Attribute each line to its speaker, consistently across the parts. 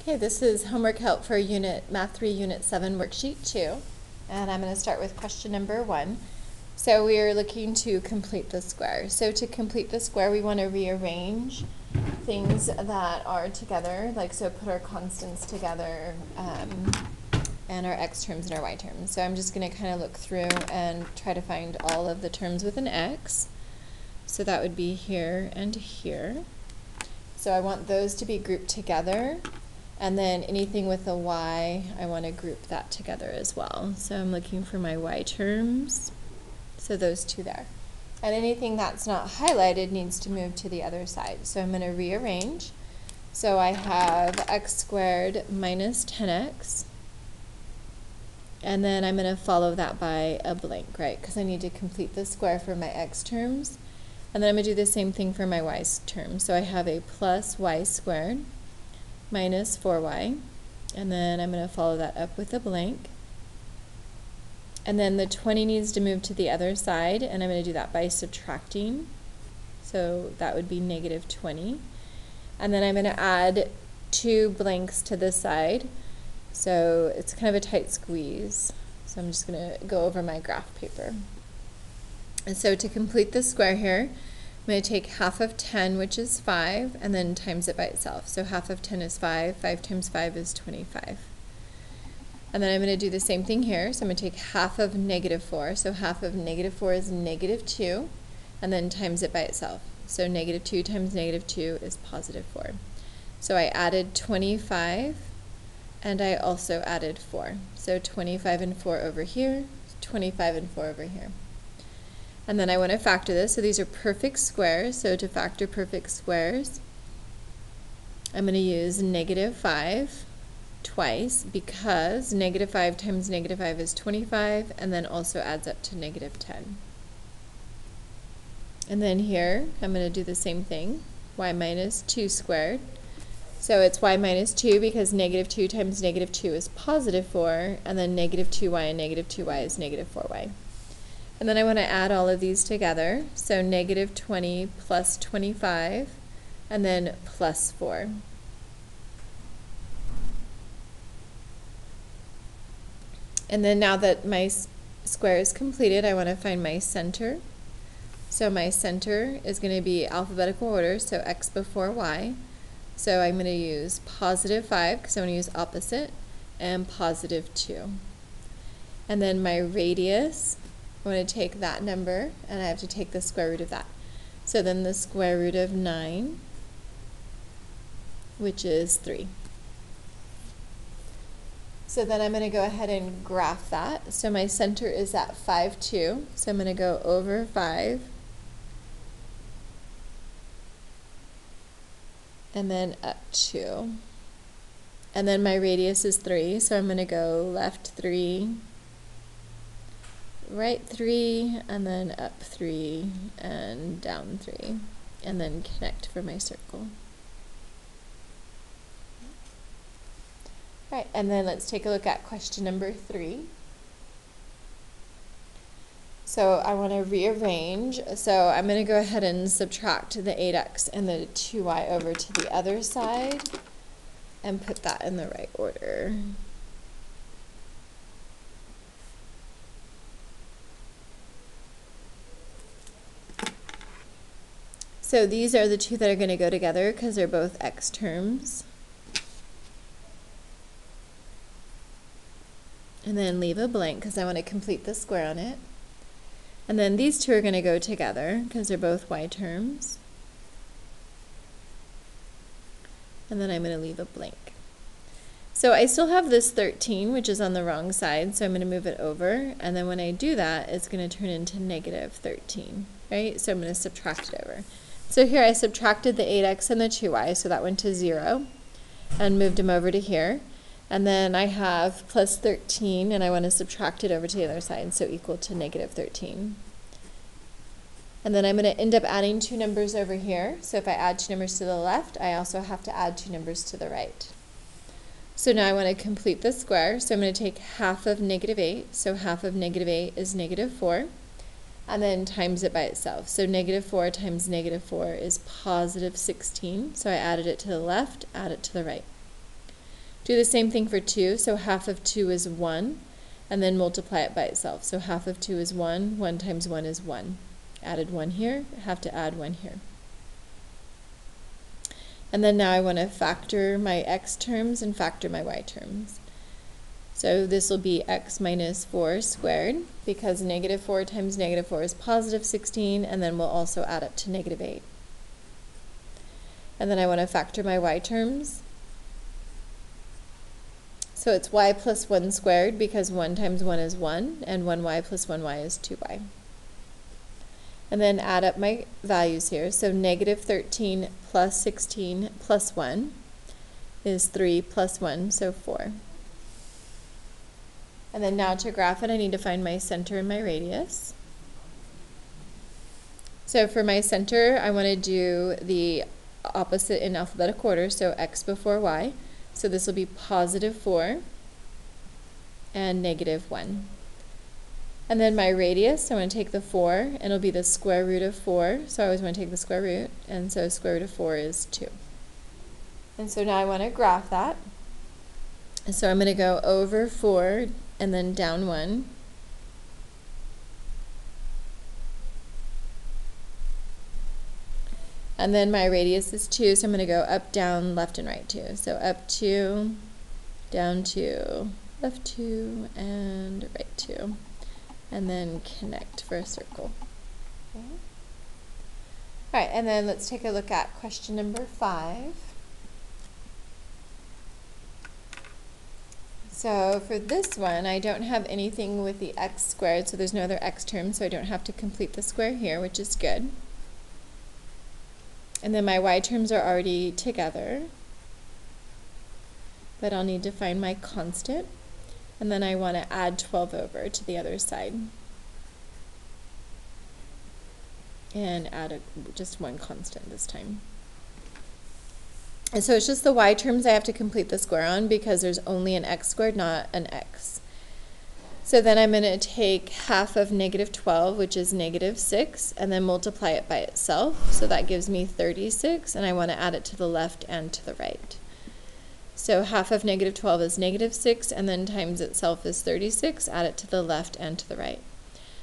Speaker 1: Okay, this is homework help for Math 3, Unit 7, Worksheet 2. And I'm going to start with question number 1. So we are looking to complete the square. So to complete the square, we want to rearrange things that are together, like so put our constants together and our x terms and our y terms. So I'm just going to kind of look through and try to find all of the terms with an x. So that would be here and here. So I want those to be grouped together. And then anything with a y, I want to group that together as well. So I'm looking for my y terms. So those two there. And anything that's not highlighted needs to move to the other side. So I'm going to rearrange. So I have x squared minus 10x. And then I'm going to follow that by a blank, right? Because I need to complete the square for my x terms. And then I'm going to do the same thing for my y terms. So I have a plus y squared minus 4y, and then I'm going to follow that up with a blank. And then the 20 needs to move to the other side, and I'm going to do that by subtracting. So that would be negative 20. And then I'm going to add 2 blanks to this side. So it's kind of a tight squeeze. So I'm just going to go over my graph paper. And so to complete the square here, I'm going to take half of 10, which is 5, and then times it by itself. So half of 10 is 5. 5 times 5 is 25. And then I'm going to do the same thing here. So I'm going to take half of negative 4. So half of negative 4 is negative 2, and then times it by itself. So negative 2 times negative 2 is positive 4. So I added 25, and I also added 4. So 25 and 4 over here, 25 and 4 over here. And then I want to factor this. So these are perfect squares. So to factor perfect squares, I'm going to use negative 5 twice because negative 5 times negative 5 is 25, and then also adds up to negative 10. And then here, I'm going to do the same thing, y minus 2 squared. So it's y minus 2 because negative 2 times negative 2 is positive 4, and then negative 2y and negative 2y is negative 4y. And then I want to add all of these together. So negative 20 plus 25, and then plus 4. And then now that my square is completed, I want to find my center. So my center is going to be alphabetical order, so x before y. So I'm going to use positive 5 because I want to use opposite, and positive 2. And then my radius, I want to take that number, and I have to take the square root of that. So then the square root of 9, which is 3. So then I'm going to go ahead and graph that. So my center is at 5, 2. So I'm going to go over 5. And then up 2. And then my radius is 3. So I'm going to go left 3. Right 3, and then up 3, and down 3, and then connect for my circle. All right, and then let's take a look at question number 3. So I want to rearrange. So I'm going to go ahead and subtract the 8x and the 2y over to the other side and put that in the right order. So these are the two that are going to go together because they're both x terms. And then leave a blank because I want to complete the square on it. And then these two are going to go together because they're both y terms. And then I'm going to leave a blank. So I still have this 13, which is on the wrong side, so I'm going to move it over. And then when I do that, it's going to turn into negative 13, right? So I'm going to subtract it over. So here I subtracted the 8x and the 2y, so that went to 0, and moved them over to here. And then I have plus 13, and I want to subtract it over to the other side, so equal to negative 13. And then I'm going to end up adding 2 numbers over here. So if I add 2 numbers to the left, I also have to add 2 numbers to the right. So now I want to complete the square, so I'm going to take half of negative 8, so half of negative 8 is negative 4. And then times it by itself. So negative 4 times negative 4 is positive 16. So I added it to the left, add it to the right. Do the same thing for 2, so half of 2 is 1, and then multiply it by itself. So half of 2 is 1, 1 times 1 is 1. Added 1 here, have to add 1 here. And then now I want to factor my x terms and factor my y terms. So this will be x minus 4 squared, because negative 4 times negative 4 is positive 16, and then we'll also add up to negative 8. And then I want to factor my y terms. So it's y plus 1 squared, because 1 times 1 is 1, and 1y plus 1y is 2y. And then add up my values here. So negative 13 plus 16 plus 1 is 3 plus 1, so 4. And then now to graph it, I need to find my center and my radius. So for my center, I want to do the opposite in alphabetical order, so x before y. So this will be positive 4 and negative 1. And then my radius, I want to take the 4, and it'll be the square root of 4. So I always want to take the square root, and so square root of 4 is 2. And so now I want to graph that. So I'm going to go over 4 and then down 1. And then my radius is 2, so I'm going to go up, down, left, and right 2. So up 2, down 2, left 2, and right 2. And then connect for a circle. Okay. All right, and then let's take a look at question number 5. So for this one, I don't have anything with the x squared, so there's no other x term, so I don't have to complete the square here, which is good. And then my y terms are already together, but I'll need to find my constant, and then I want to add 12 over to the other side and add just one constant this time. And so it's just the y terms I have to complete the square on, because there's only an x squared, not an x. So then I'm going to take half of negative 12, which is negative 6, and then multiply it by itself. So that gives me 36, and I want to add it to the left and to the right. So half of negative 12 is negative 6, and then times itself is 36. Add it to the left and to the right.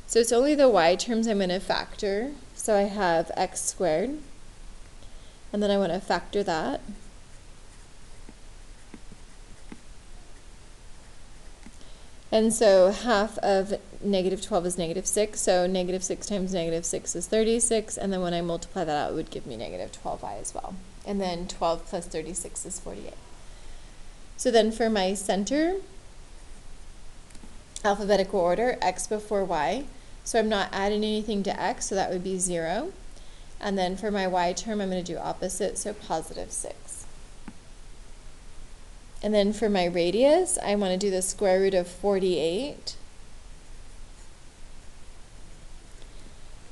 Speaker 1: So it's only the y terms I'm going to factor. So I have x squared, and then I want to factor that. And so half of negative 12 is negative 6, so negative 6 times negative 6 is 36, and then when I multiply that out, it would give me negative 12y as well. And then 12 plus 36 is 48. So then for my center, alphabetical order, x before y. So I'm not adding anything to x, so that would be 0. And then for my y term, I'm going to do opposite, so positive 6. And then for my radius, I want to do the square root of 48.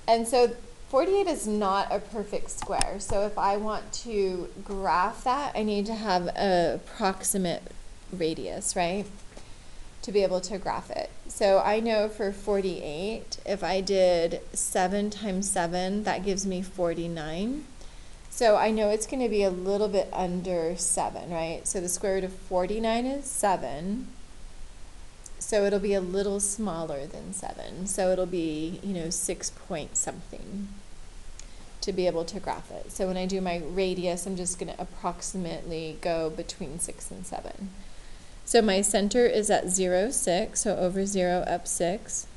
Speaker 1: And so 48 is not a perfect square. So if I want to graph that, I need to have an approximate radius, right, to be able to graph it. So I know for 48, if I did 7 times 7, that gives me 49. So I know it's going to be a little bit under 7, right? So the square root of 49 is 7. So it'll be a little smaller than 7. So it'll be, 6 point something to be able to graph it. So when I do my radius, I'm just going to approximately go between 6 and 7. So my center is at 0, 6, so over 0, up 6.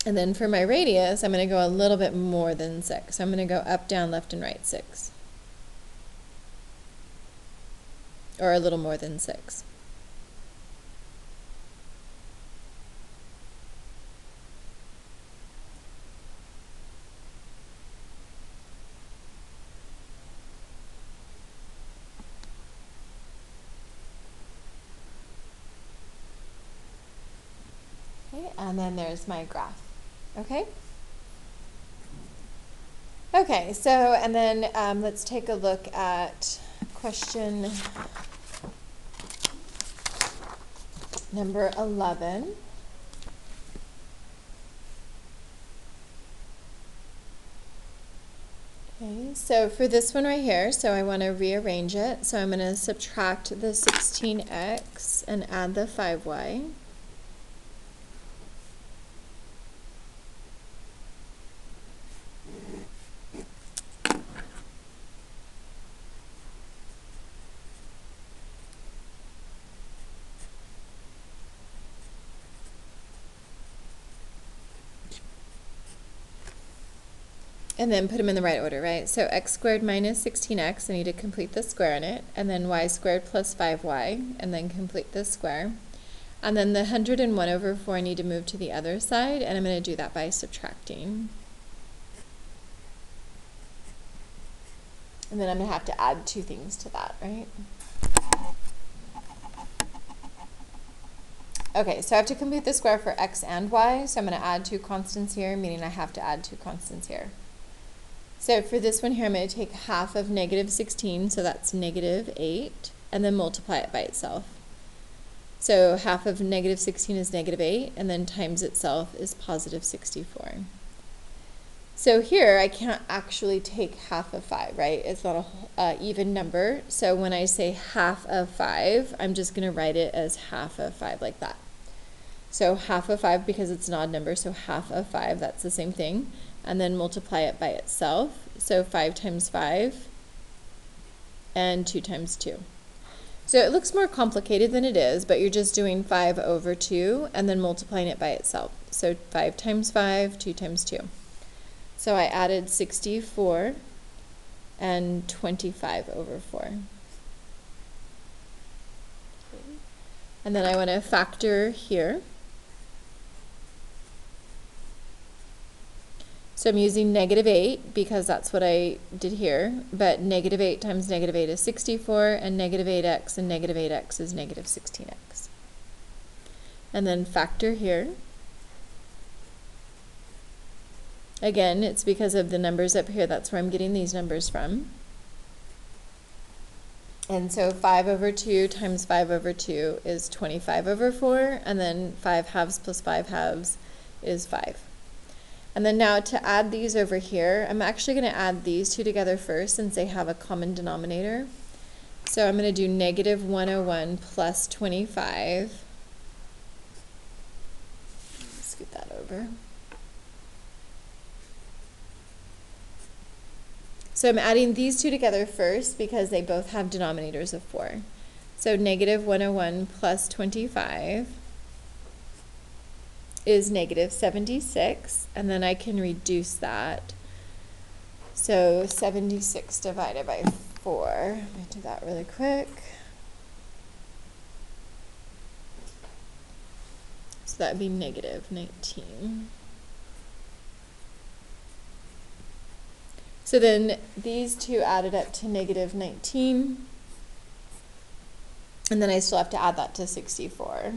Speaker 1: And then for my radius, I'm going to go a little bit more than 6. So I'm going to go up, down, left, and right 6. Or a little more than 6. Okay, and then there's my graph. Okay? Okay, so, and then let's take a look at question number 11. Okay, so for this one right here, so I want to rearrange it. So I'm going to subtract the 16x and add the 5y. And then put them in the right order, right? So x squared minus 16x, I need to complete the square in it, and then y squared plus 5y, and then complete the square. And then the 101 over 4 I need to move to the other side, and I'm going to do that by subtracting. And then I'm going to have to add two things to that, right? Okay, so I have to complete the square for x and y, so I'm going to add two constants here, meaning I have to add two constants here. So for this one here, I'm going to take half of negative 16, so that's negative 8, and then multiply it by itself. So half of negative 16 is negative 8, and then times itself is positive 64. So here, I can't actually take half of 5, right? It's not an even number. So when I say half of 5, I'm just going to write it as half of 5 like that. So half of 5, because it's an odd number, so half of 5, that's the same thing. And then multiply it by itself. So 5 times 5 and 2 times 2. So it looks more complicated than it is, but you're just doing 5 over 2 and then multiplying it by itself. So 5 times 5, 2 times 2. So I added 64 and 25 over 4. And then I want to factor here. So I'm using negative 8 because that's what I did here, but negative 8 times negative 8 is 64, and negative 8x and negative 8x is negative 16x. And then factor here. Again, it's because of the numbers up here, that's where I'm getting these numbers from. And so 5 over 2 times 5 over 2 is 25 over 4, and then 5 halves plus 5 halves is 5. And then now to add these over here, I'm actually going to add these two together first since they have a common denominator. So I'm going to do negative 101 plus 25. Scoot that over. So I'm adding these two together first because they both have denominators of 4. So negative 101 plus 25 is negative 76, and then I can reduce that. So 76 divided by 4. Let me do that really quick. So that would be negative 19. So then these two added up to negative 19, and then I still have to add that to 64.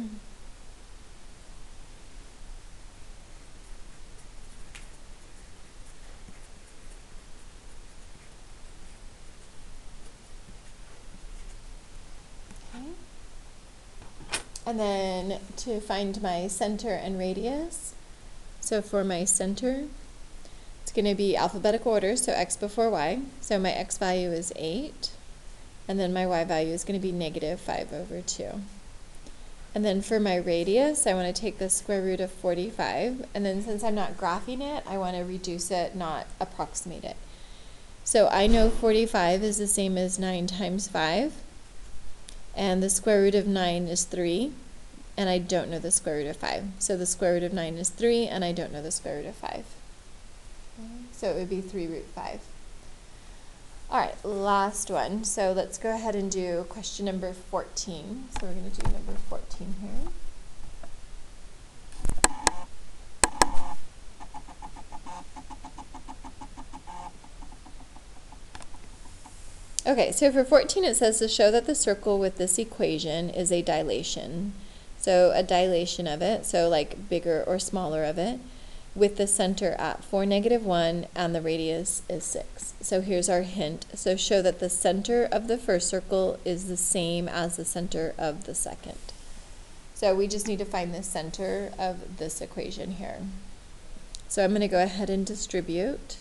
Speaker 1: And then to find my center and radius, so for my center, it's going to be alphabetical order, so x before y. So my x value is 8, and then my y value is going to be negative 5 over 2. And then for my radius, I want to take the square root of 45, and then since I'm not graphing it, I want to reduce it, not approximate it. So I know 45 is the same as 9 times 5. And the square root of 9 is 3, and I don't know the square root of 5. So the square root of 9 is 3, and I don't know the square root of 5. Okay. So it would be 3 root 5. All right, last one. So let's go ahead and do question number 14. So we're going to do number 14 here. Okay, so for 14 it says to show that the circle with this equation is a dilation. So a dilation of it, so like bigger or smaller of it, with the center at 4, negative 1, and the radius is 6. So here's our hint. So show that the center of the first circle is the same as the center of the second. So we just need to find the center of this equation here. So I'm going to go ahead and distribute.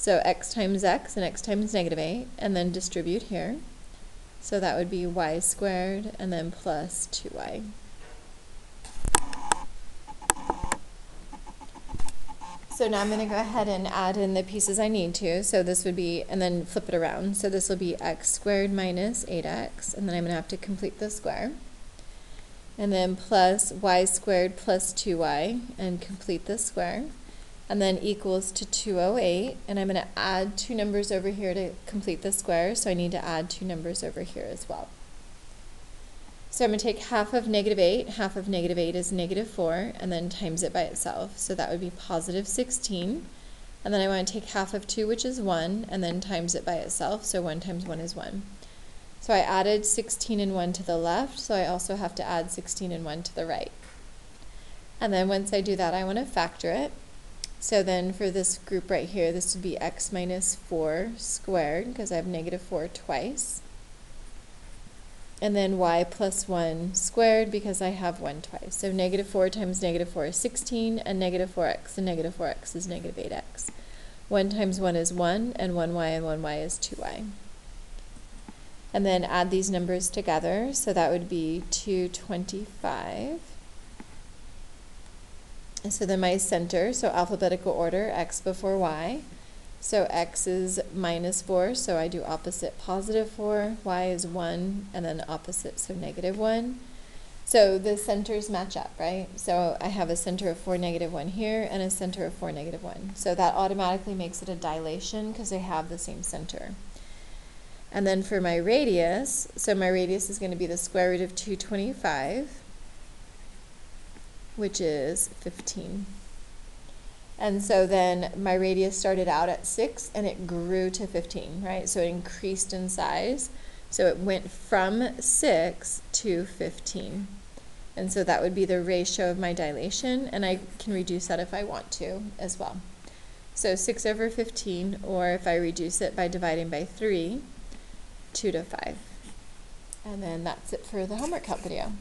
Speaker 1: So x times x and x times negative 8, and then distribute here. So that would be y squared and then plus 2y. So now I'm going to go ahead and add in the pieces I need to. So this would be, and then flip it around. So this will be x squared minus 8x, and then I'm going to have to complete the square. And then plus y squared plus 2y, and complete the square. And then equals to 208, and I'm going to add two numbers over here to complete the square, so I need to add two numbers over here as well. So I'm going to take half of negative 8, half of negative 8 is negative 4, and then times it by itself. So that would be positive 16. And then I want to take half of 2, which is 1, and then times it by itself. So 1 times 1 is 1. So I added 16 and 1 to the left, so I also have to add 16 and 1 to the right. And then once I do that, I want to factor it. So then for this group right here, this would be x minus 4 squared, because I have negative 4 twice. And then y plus 1 squared, because I have 1 twice. So negative 4 times negative 4 is 16, and negative 4x and negative 4x is negative 8x. 1 times 1 is 1, and 1y and 1y is 2y. And then add these numbers together, so that would be 225. So then my center, so alphabetical order, x before y. So x is minus 4, so I do opposite positive 4, y is 1, and then opposite, so negative 1. So the centers match up, right? So I have a center of 4, negative 1 here, and a center of 4, negative 1. So that automatically makes it a dilation because they have the same center. And then for my radius, so my radius is going to be the square root of 225, which is 15. And so then my radius started out at 6 and it grew to 15, right? So it increased in size. So it went from 6 to 15. And so that would be the ratio of my dilation, and I can reduce that if I want to as well. So 6 over 15, or if I reduce it by dividing by 3, 2 to 5. And then that's it for the homework help video.